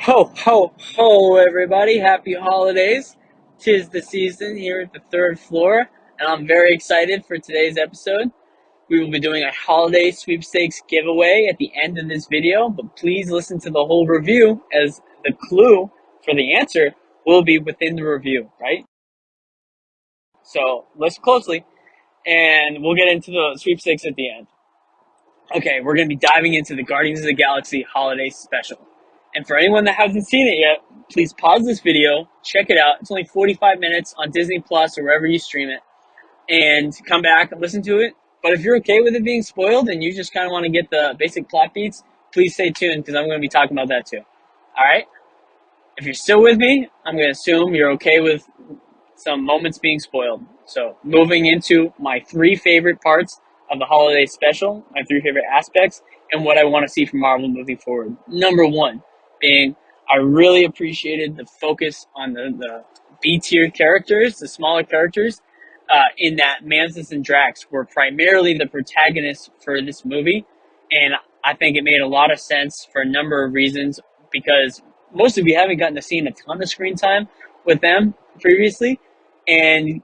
Ho, ho, ho, everybody. Happy holidays. Tis the season here at the third floor, and I'm very excited for today's episode. We will be doing a holiday sweepstakes giveaway at the end of this video, but please listen to the whole review as the clue for the answer will be within the review, right? So listen closely, and we'll get into the sweepstakes at the end. Okay, we're going to be diving into the Guardians of the Galaxy Holiday Special. And for anyone that hasn't seen it yet, please pause this video, check it out. It's only 45 minutes on Disney Plus or wherever you stream it, and come back and listen to it. But if you're okay with it being spoiled and you just kind of want to get the basic plot beats, please stay tuned because I'm going to be talking about that too. All right? If you're still with me, I'm going to assume you're okay with some moments being spoiled. So, moving into my three favorite parts of the holiday special, my three favorite aspects, and what I want to see from Marvel moving forward. Number one being, I really appreciated the focus on the B tier characters, the smaller characters, in that Mantis and Drax were primarily the protagonists for this movie. And I think it made a lot of sense for a number of reasons because mostly we haven't gotten to see a ton of screen time with them previously. And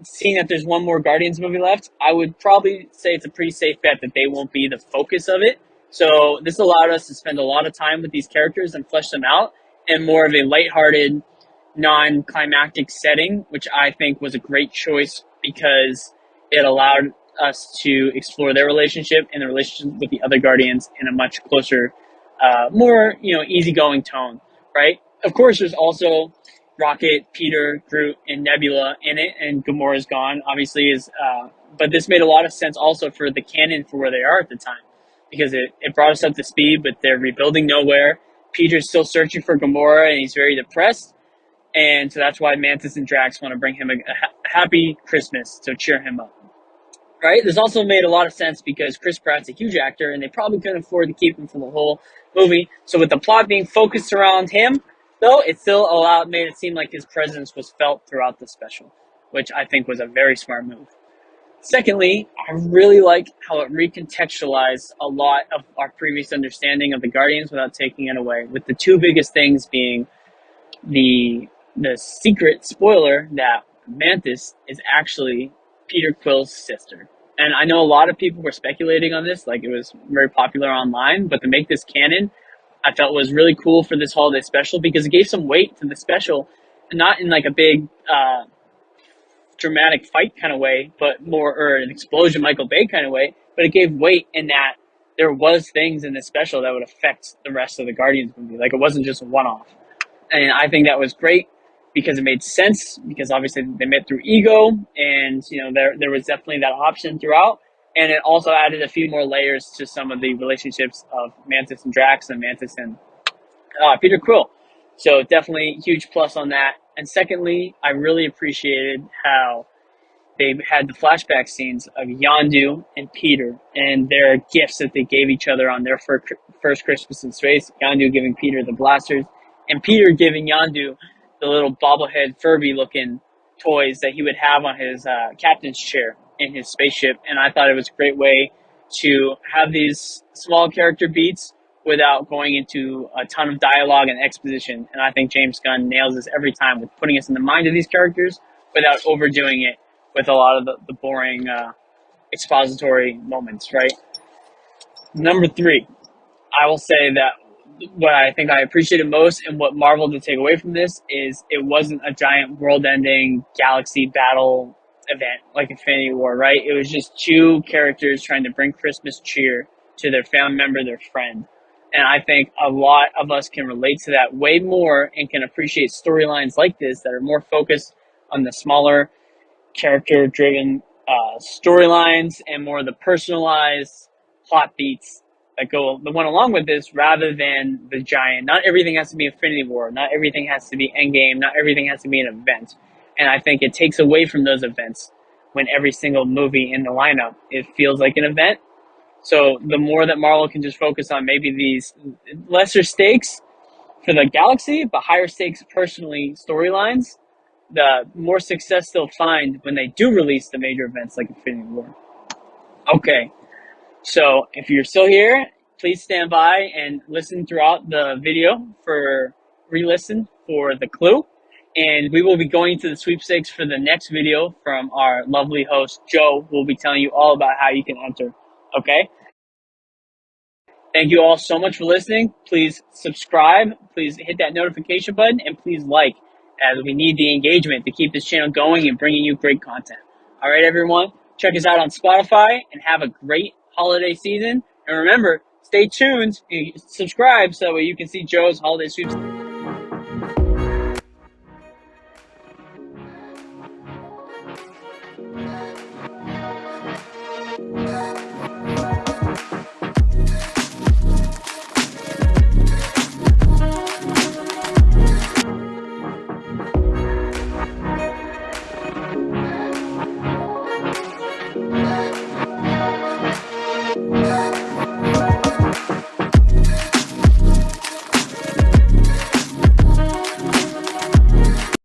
seeing that there's one more Guardians movie left, I would probably say it's a pretty safe bet that they won't be the focus of it. So this allowed us to spend a lot of time with these characters and flesh them out in more of a lighthearted, non-climactic setting, which I think was a great choice because it allowed us to explore their relationship and the relationship with the other Guardians in a much closer, more easygoing tone, right? Of course, there's also Rocket, Peter, Groot, and Nebula in it, and Gamora's gone. Obviously, but this made a lot of sense also for the canon for where they are at the time because it brought us up to speed. But they're rebuilding nowhere. Peter's still searching for Gamora, and he's very depressed. And so that's why Mantis and Drax want to bring him a happy Christmas to cheer him up. Right? This also made a lot of sense because Chris Pratt's a huge actor and they probably couldn't afford to keep him for the whole movie. So with the plot being focused around him, though, it still made it seem like his presence was felt throughout the special, which I think was a very smart move. Secondly, I really like how it recontextualized a lot of our previous understanding of the Guardians without taking it away, with the two biggest things being the secret spoiler that Mantis is actually Peter Quill's sister. And I know a lot of people were speculating on this, like it was very popular online, but to make this canon, I felt was really cool for this holiday special because it gave some weight to the special, not in like a big dramatic fight kind of way, but more or an explosion Michael Bay kind of way, but it gave weight in that there was things in this special that would affect the rest of the Guardians movie. Like it wasn't just a one-off. And I think that was great because it made sense because obviously they met through ego and there was definitely that option throughout, and it also added a few more layers to some of the relationships of Mantis and Drax and Mantis and Peter Quill. So definitely huge plus on that. And secondly, I really appreciated how they had the flashback scenes of Yondu and Peter and their gifts that they gave each other on their first Christmas in space. Yondu giving Peter the blasters, and Peter giving Yondu the little bobblehead Furby-looking toys that he would have on his captain's chair in his spaceship. And I thought it was a great way to have these small character beats without going into a ton of dialogue and exposition. And I think James Gunn nails this every time with putting us in the mind of these characters without overdoing it with a lot of the boring expository moments, right? Number three, I will say that what I think I appreciated most and what Marvel did take away from this is it wasn't a giant world-ending galaxy battle event like Infinity War, right? It was just two characters trying to bring Christmas cheer to their family member, their friend. And I think a lot of us can relate to that way more and can appreciate storylines like this that are more focused on the smaller character-driven storylines and more the personalized plot beats that went along with this rather than the giant. Not everything has to be Infinity War. Not everything has to be Endgame. Not everything has to be an event. And I think it takes away from those events when every single movie in the lineup, it feels like an event. So the more that Marvel can just focus on maybe these lesser stakes for the galaxy, but higher stakes personally storylines, the more success they'll find when they do release the major events like Infinity War. Okay, so if you're still here, please stand by and listen throughout the video for re-listen for the clue. And we will be going to the sweepstakes for the next video from our lovely host, Joe, who will be telling you all about how you can enter. Okay? Thank you all so much for listening. Please subscribe. Please hit that notification button and please like, as we need the engagement to keep this channel going and bringing you great content. All right, everyone. Check us out on Spotify and have a great holiday season. And remember, stay tuned and subscribe so you can see Joe's holiday sweeps.